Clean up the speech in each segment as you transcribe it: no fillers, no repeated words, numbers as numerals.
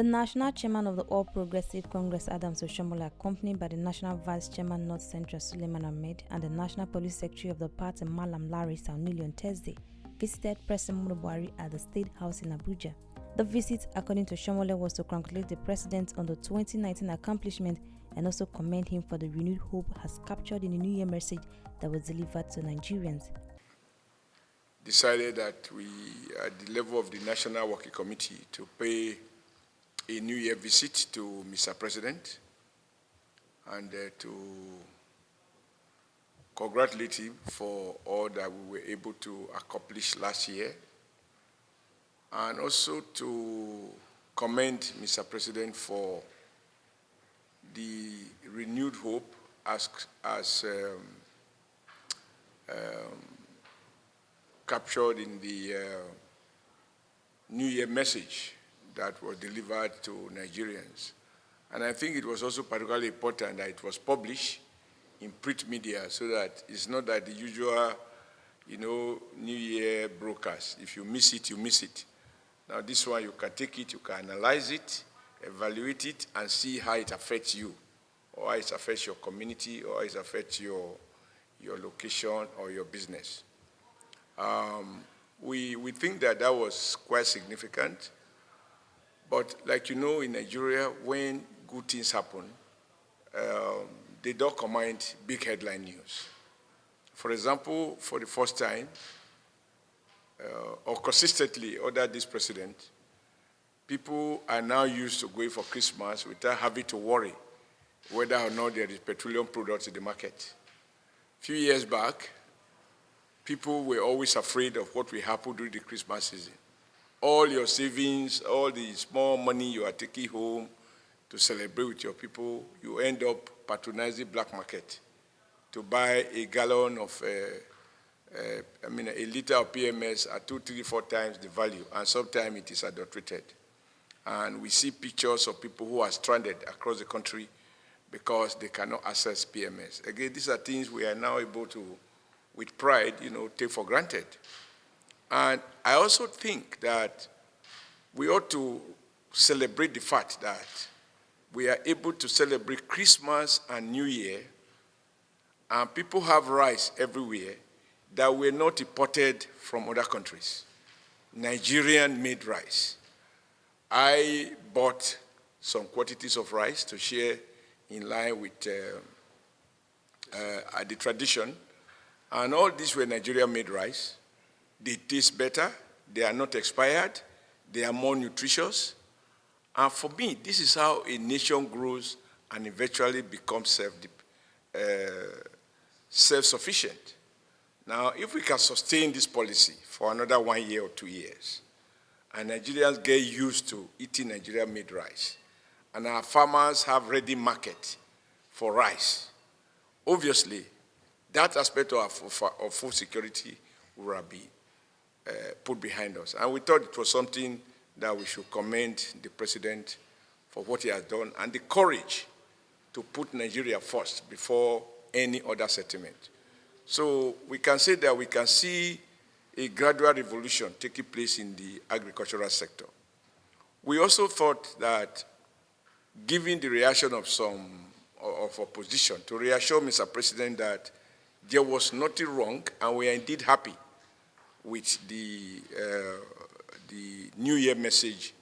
The National Chairman of the All Progressive Congress, 0SHIOMHOLE, accompanied by the National Vice Chairman, North Central, Suleiman Ahmed, and the National Police Secretary of the party, Malam Larry Saunili, on Thursday, visited President Buhari at the State House in Abuja. The visit, according to Shiomhole, was to congratulate the president on the 2019 accomplishment and also commend him for the renewed hope has captured in the New Year message that was delivered to Nigerians. Decided that we, at the level of the National Working Committee, to pay a New Year visit to Mr. President and to congratulate him for all that we were able to accomplish last year, and also to commend Mr. President for the renewed hope as captured in the New Year message that was delivered to Nigerians. And I think it was also particularly important that it was published in print media so that it's not that the usual, New Year broadcast. If you miss it, you miss it. Now this one, you can take it, you can analyze it, evaluate it, and see how it affects you, or how it affects your community, or how it affects your location or your business. We think that was quite significant. But like you know, in Nigeria, when good things happen, they don't command big headline news. For example, for the first time, or consistently under this president, people are now used to going for Christmas without having to worry whether or not there is petroleum products in the market. A few years back, people were always afraid of what will happen during the Christmas season. All your savings, all the small money you are taking home to celebrate with your people, you end up patronizing black market to buy a gallon of, a liter of PMS at 2, 3, 4 times the value, and sometimes it is adulterated. And we see pictures of people who are stranded across the country because they cannot access PMS. Again, these are things we are now able to, with pride, take for granted. And I also think that we ought to celebrate the fact that we are able to celebrate Christmas and New Year, and people have rice everywhere that were not imported from other countries. Nigerian-made rice. I bought some quantities of rice to share in line with the tradition, and all these were Nigerian-made rice. They taste better, they are not expired, they are more nutritious. And for me, this is how a nation grows and eventually becomes self-sufficient. Now, if we can sustain this policy for another 1 year or 2 years, and Nigerians get used to eating Nigerian-made rice, and our farmers have ready market for rice, obviously, that aspect of food security will be put behind us. And we thought it was something that we should commend the president for what he has done and the courage to put Nigeria first before any other settlement. So we can say that we can see a gradual revolution taking place in the agricultural sector. We also thought that, given the reaction of some of opposition, to reassure Mr. President that there was nothing wrong, and we are indeed happy with the New Year message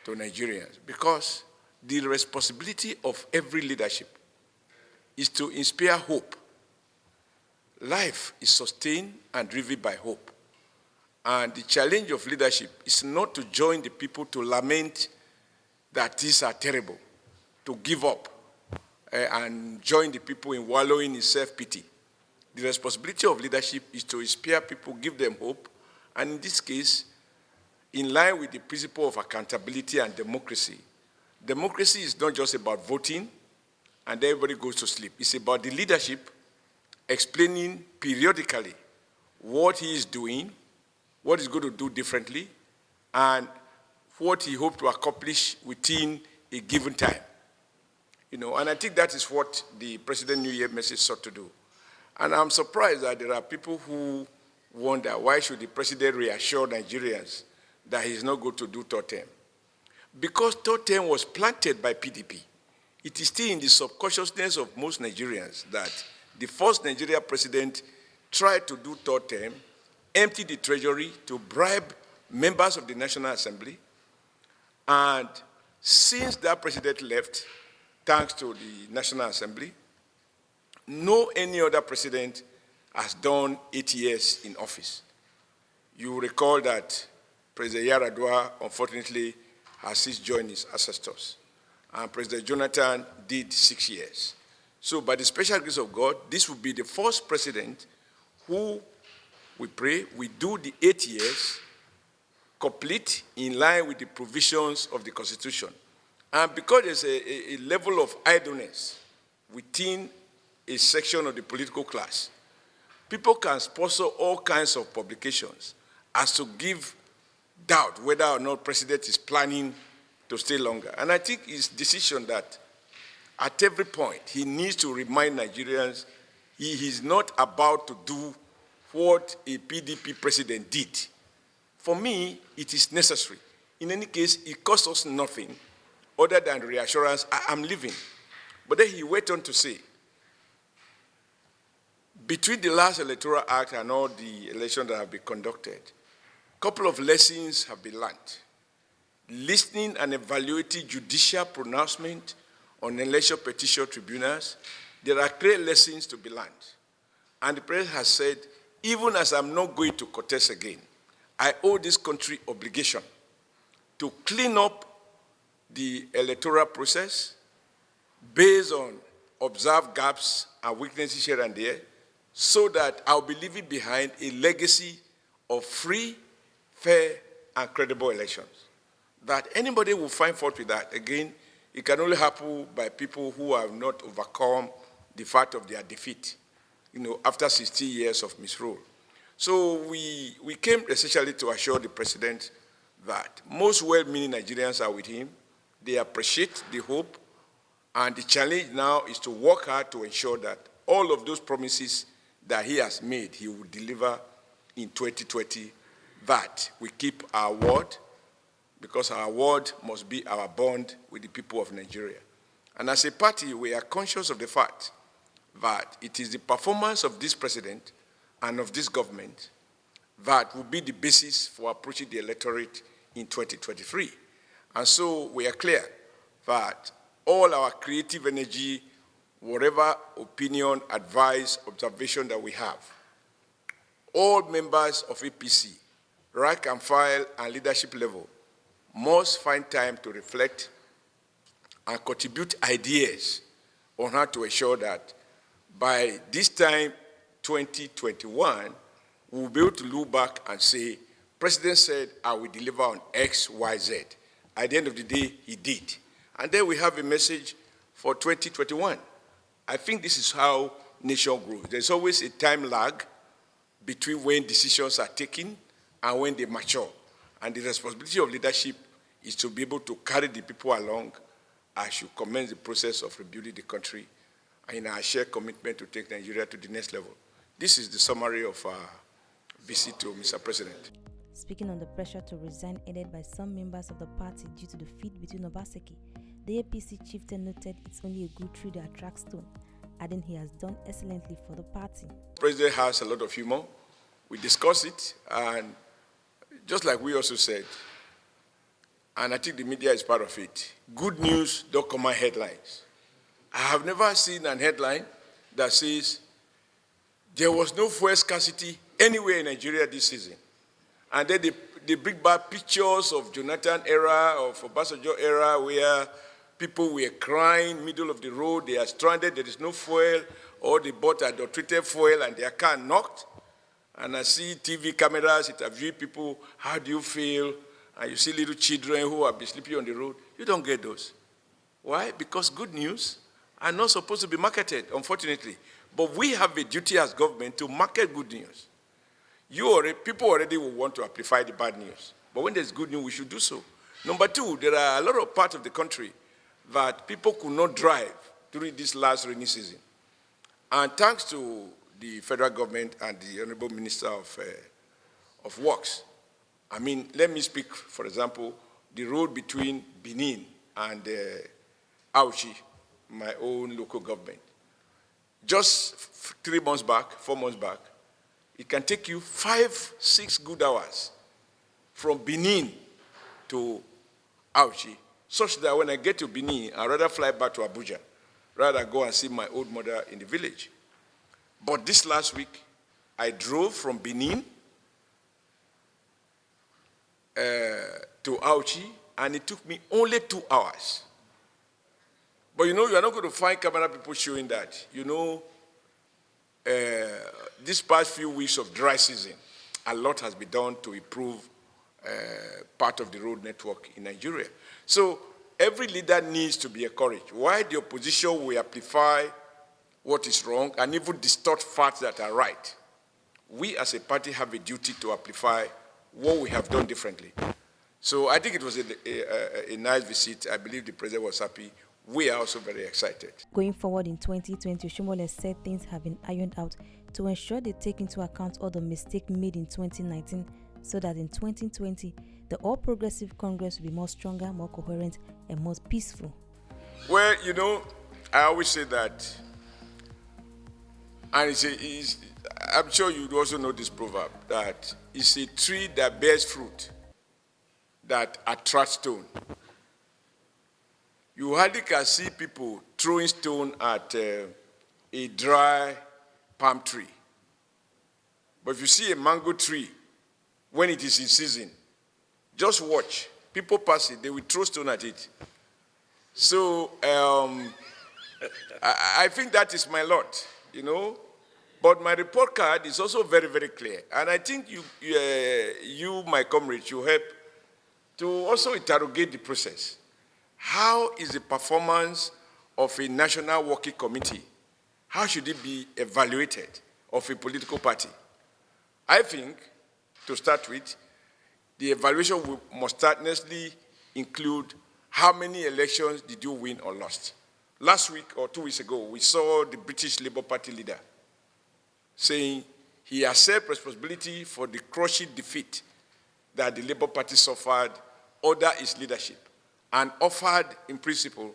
to Nigerians, because the responsibility of every leadership is to inspire hope. Life is sustained and driven by hope. And the challenge of leadership is not to join the people to lament that things are terrible, to give up, and join the people in wallowing in self-pity. The responsibility of leadership is to inspire people, give them hope, and in this case, in line with the principle of accountability and democracy. Democracy is not just about voting and everybody goes to sleep. It's about the leadership explaining periodically what he is doing, what he's going to do differently, and what he hopes to accomplish within a given time. And I think that is what the President New Year message sought to do. And I'm surprised that there are people who wonder why should the president reassure Nigerians that he's not going to do third term. because third term was planted by PDP, it is still in the subconsciousness of most Nigerians that the first Nigeria president tried to do third term, empty the treasury to bribe members of the National Assembly, and since that president left, thanks to the National Assembly, no any other president has done 8 years in office. You recall that President Yaradua, unfortunately, has since joined his ancestors. And President Jonathan did 6 years. So by the special grace of God, this will be the first president who, we pray, will do the 8 years complete in line with the provisions of the Constitution. And because there's a level of idleness within a section of the political class, people can sponsor all kinds of publications as to give doubt whether or not president is planning to stay longer. And I think his decision that at every point he needs to remind Nigerians he is not about to do what a PDP president did. For me, it is necessary. In any case, it costs us nothing other than reassurance, I'm leaving. But then he went on to say, between the last electoral act and all the elections that have been conducted, a couple of lessons have been learned. Listening and evaluating judicial pronouncement on election petition tribunals, there are clear lessons to be learned. And the president has said, even as I'm not going to contest again, I owe this country obligation to clean up the electoral process based on observed gaps and weaknesses here and there, so that I'll be leaving behind a legacy of free, fair, and credible elections. That anybody will find fault with that, again, it can only happen by people who have not overcome the fact of their defeat, after 60 years of misrule. So we came essentially to assure the president that most well-meaning Nigerians are with him. They appreciate the hope, and the challenge now is to work hard to ensure that all of those promises that he has made, he will deliver in 2020, that we keep our word, because our word must be our bond with the people of Nigeria. And as a party, we are conscious of the fact that it is the performance of this president and of this government that will be the basis for approaching the electorate in 2023. And so we are clear that all our creative energy, whatever opinion, advice, observation that we have, all members of APC, rank and file and leadership level, must find time to reflect and contribute ideas on how to ensure that by this time, 2021, we will be able to look back and say, President said, I will deliver on X, Y, Z. At the end of the day, he did. And then we have a message for 2021. I think this is how nation grows. There's always a time lag between when decisions are taken and when they mature. And the responsibility of leadership is to be able to carry the people along as you commence the process of rebuilding the country in our shared commitment to take Nigeria to the next level. This is the summary of our visit to Mr. President. Speaking on the pressure to resign aided by some members of the party due to the feud between Obaseki, the APC chieftain noted it's only a good tree that attracts stone, adding he has done excellently for the party. The president has a lot of humor. We discuss it, and just like we also said, and I think the media is part of it, good news don't command headlines. I have never seen a headline that says there was no fuel scarcity anywhere in Nigeria this season. And then they bring back pictures of Jonathan era, of Obasanjo era, where people were crying, middle of the road, they are stranded, there is no fuel, or they bought adulterated fuel and their car knocked. And I see TV cameras interview people, how do you feel? And you see little children who have been sleeping on the road. You don't get those. Why? Because good news are not supposed to be marketed, unfortunately. But we have a duty as government to market good news. People already will want to amplify the bad news. But when there's good news, we should do so. Number two, there are a lot of parts of the country that people could not drive during this last rainy season. And thanks to the federal government and the Honorable Minister of Works, let me speak, for example, the road between Benin and Auchi, my own local government. Just 3 months back, 4 months back, it can take you 5-6 good hours from Benin to Auchi, such that when I get to Benin, I'd rather fly back to Abuja, rather go and see my old mother in the village. But this last week, I drove from Benin to Auchi, and it took me only 2 hours. But you know, you are not going to find camera people showing that. You know, these past few weeks of dry season, a lot has been done to improve part of the road network in Nigeria. So every leader needs to be encouraged. Why the opposition will amplify what is wrong and even distort facts that are right? We as a party have a duty to amplify what we have done differently. So I think it was a nice visit. I believe the president was happy. We are also very excited. Going forward in 2020, Oshiomhole said things have been ironed out to ensure they take into account all the mistakes made in 2019 so that in 2020, the All Progressive Congress will be more stronger, more coherent, and more peaceful. Well, you know, I always say that, and I'm sure you also know this proverb, that it's a tree that bears fruit that attracts stone. You hardly can see people throwing stone at a dry palm tree. But if you see a mango tree, when it is in season, just watch. People pass it, they will throw stone at it. So I think that is my lot, you know. But my report card is also very, very clear. And I think you, my comrades, you help to also interrogate the process. How is the performance of a national working committee? How should it be evaluated of a political party? I think, to start with, the evaluation must honestly include how many elections did you win or lost. Last week or 2 weeks ago, we saw the British Labour Party leader saying he accepts responsibility for the crushing defeat that the Labour Party suffered under his leadership, and offered, in principle,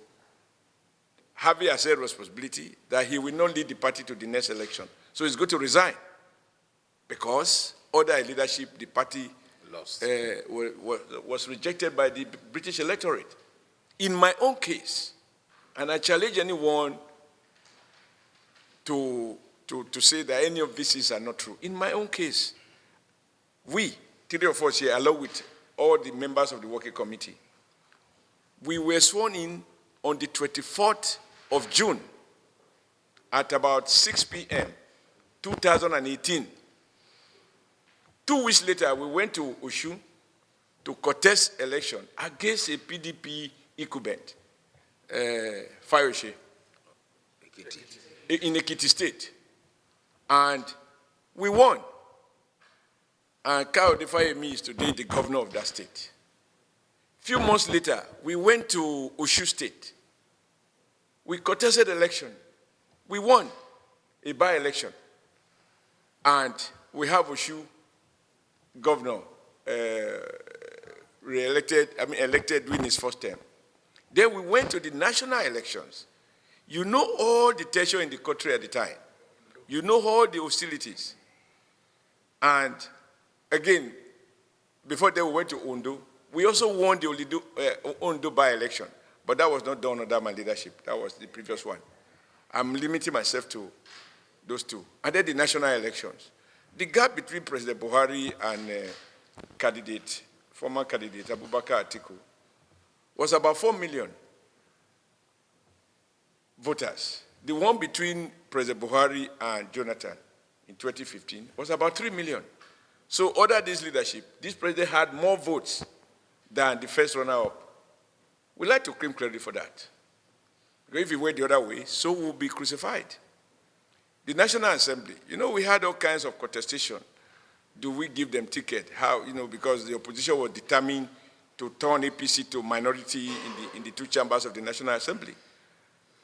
having accepted responsibility, that he will not lead the party to the next election. So he's going to resign, because under his leadership, the party lost. Was rejected by the British electorate. In my own case, and I challenge anyone to say that any of these are not true. In my own case, we, 3 of us here, along with all the members of the working committee, we were sworn in on the 24th of June at about 6 p.m., 2018. 2 weeks later, we went to Osun to contest election against a PDP incumbent, Fayose, in Ekiti State. And we won. And Kayode Fayemi is today the governor of that state. Few months later, we went to Osun State. We contested election. We won a by-election. And we have Osun governor elected during his first term. Then we went to the national elections. You know all the tension in the country at the time. You know all the hostilities. And again, before that we went to Ondo. We also won the Ondo by-election, but that was not done under my leadership. That was the previous one. I'm limiting myself to those two. And then the national elections. The gap between President Buhari and former candidate Abubakar Atiku, was about 4 million voters. The one between President Buhari and Jonathan in 2015 was about 3 million. So under this leadership, this president had more votes than the first runner-up. We like to claim credit for that. Because if it went the other way, so we'll be crucified. The National Assembly, you know, we had all kinds of contestation. Do we give them ticket? How, you know, because the opposition was determined to turn APC to minority in the 2 chambers of the National Assembly.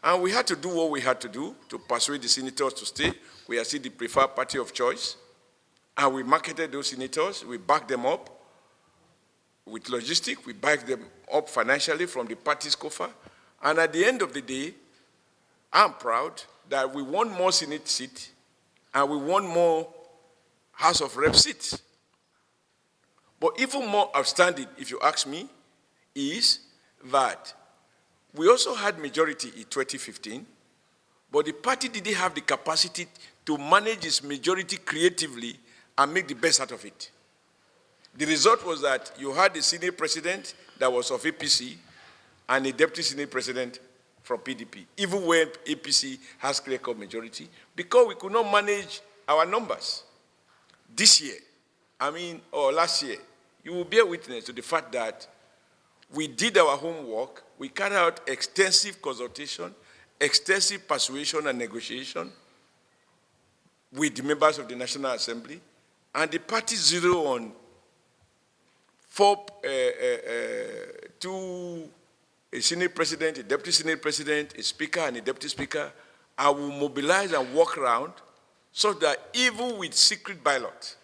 And we had to do what we had to do to persuade the senators to stay. We are still the preferred party of choice. And we marketed those senators, we backed them up. with logistics, we back them up financially from the party's coffers. And at the end of the day, I'm proud that we won more Senate seats and we won more House of Rep seats. But even more outstanding, if you ask me, is that we also had majority in 2015, but the party didn't have the capacity to manage its majority creatively and make the best out of it. The result was that you had a Senate president that was of APC and a deputy Senate president from PDP, even when APC has clear-cut majority, because we could not manage our numbers. This year, or last year, you will bear witness to the fact that we did our homework, we carried out extensive consultation, extensive persuasion and negotiation with the members of the National Assembly, and the party zeroed on a Senate president, a deputy Senate president, a speaker, and a deputy speaker. I will mobilize and walk around so that even with secret ballot,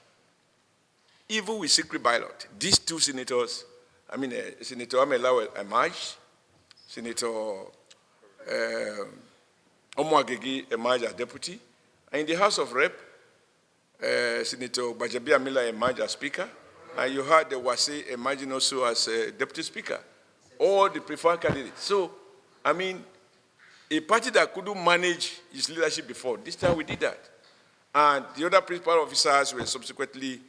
these two senators, Senator Amelawe emerged, Senator Omoagegi emerged as deputy, and in the House of Rep, Senator Bajabi Amila emerged as speaker, and you heard the Wase emerging also as deputy speaker, all the preferred candidates. So, a party that couldn't manage its leadership before, this time we did that. And the other principal officers were subsequently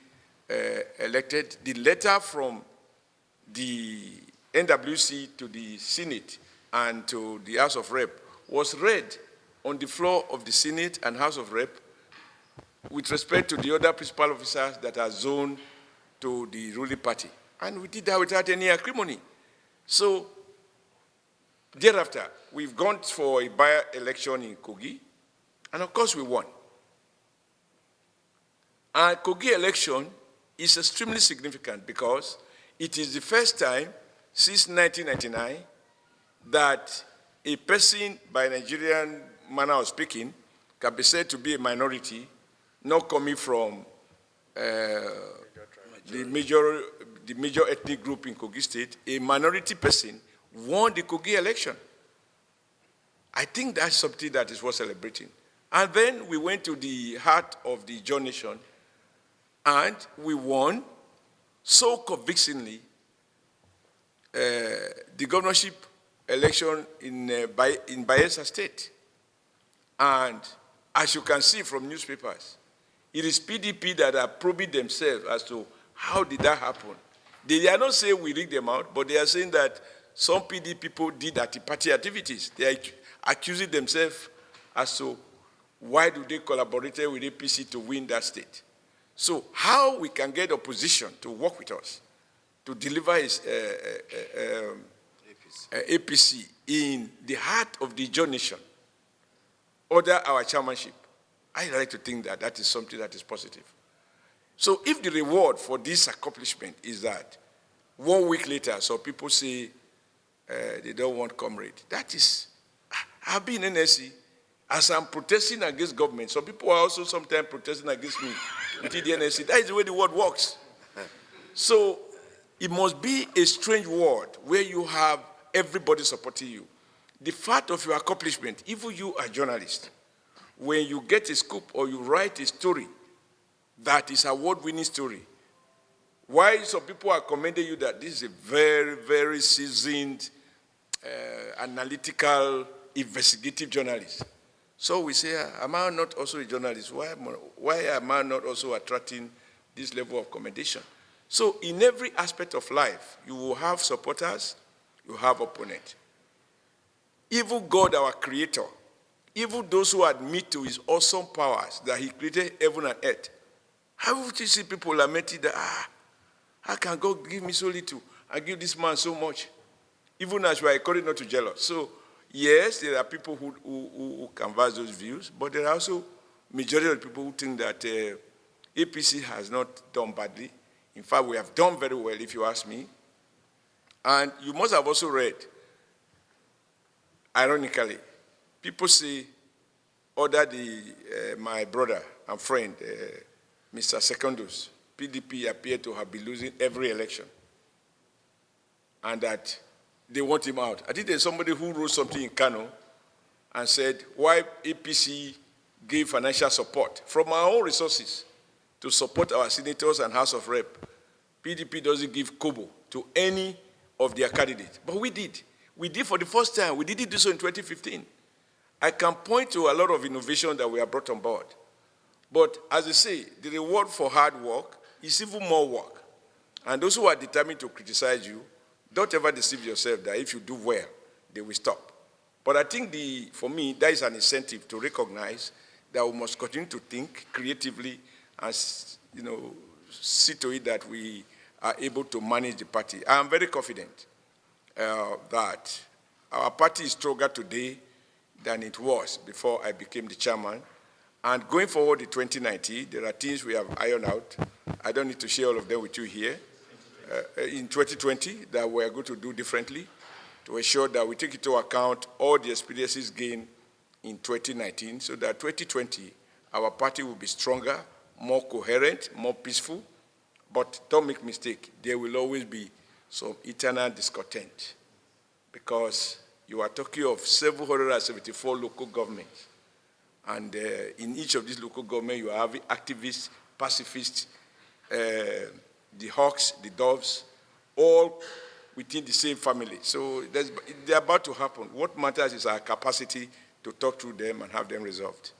elected. The letter from the NWC to the Senate and to the House of Rep was read on the floor of the Senate and House of Rep with respect to the other principal officers that are zoned to the ruling party. And we did that without any acrimony. So, thereafter, we've gone for a by-election in Kogi, and of course we won. And Kogi election is extremely significant because it is the first time since 1999 that a person by Nigerian manner of speaking can be said to be a minority, not coming from the major ethnic group in Kogi State. A minority person won the Kogi election. I think that's something that is worth celebrating. And then we went to the heart of the John Nation, and we won so convincingly the governorship election in Bayelsa State. And as you can see from newspapers, it is PDP that are probing themselves as to how did that happen. They are not saying we rigged them out, but they are saying that some PDP people did anti-party activities. They are accusing themselves as to why do they collaborate with APC to win that state. So how we can get opposition to work with us to deliver APC in the heart of the John Nation under our chairmanship, I like to think that that is something that is positive. So if the reward for this accomplishment is that 1 week later, some people say they don't want comrade, that is, I've been in NSC, as I'm protesting against government, some people are also sometimes protesting against me within the NSC. That is the way the world works. So it must be a strange world where you have everybody supporting you. The fact of your accomplishment, even you are a journalist, when you get a scoop or you write a story that is an award-winning story, why some people are commending you that this is a very, very seasoned, analytical, investigative journalist. So we say, am I not also a journalist? Why am I not also attracting this level of commendation? So in every aspect of life, you will have supporters, you have opponents. Even God, our creator, even those who admit to his awesome powers that he created heaven and earth, how would you see people lamenting that, how can God give me so little and give this man so much? Even as we are according not to jealous. So, yes, there are people who canvass those views, but there are also majority of people who think that APC has not done badly. In fact, we have done very well, if you ask me. And you must have also read, ironically, people say, my brother and friend, Mr. Secondus, PDP appeared to have been losing every election. and that they want him out. I think there's somebody who wrote something in Kano and said, why APC gave financial support from our own resources to support our senators and House of Rep. PDP doesn't give kobo to any of their candidates. But we did. We did for the first time. We didn't do so in 2015. I can point to a lot of innovation that we have brought on board. But as I say, the reward for hard work is even more work. And those who are determined to criticize you, don't ever deceive yourself that if you do well, they will stop. But I think, for me, that is an incentive to recognize that we must continue to think creatively and, see to it that we are able to manage the party. I am very confident that our party is stronger today than it was before I became the chairman. And going forward in 2019, there are things we have ironed out. I don't need to share all of them with you here. In 2020, that we are going to do differently to ensure that we take into account all the experiences gained in 2019, so that 2020, our party will be stronger, more coherent, more peaceful. But don't make mistake, there will always be some eternal discontent, because you are talking of 774 local governments. And in each of these local governments, you are having activists, pacifists, the hawks, the doves, all within the same family. So they're about to happen. What matters is our capacity to talk to them and have them resolved.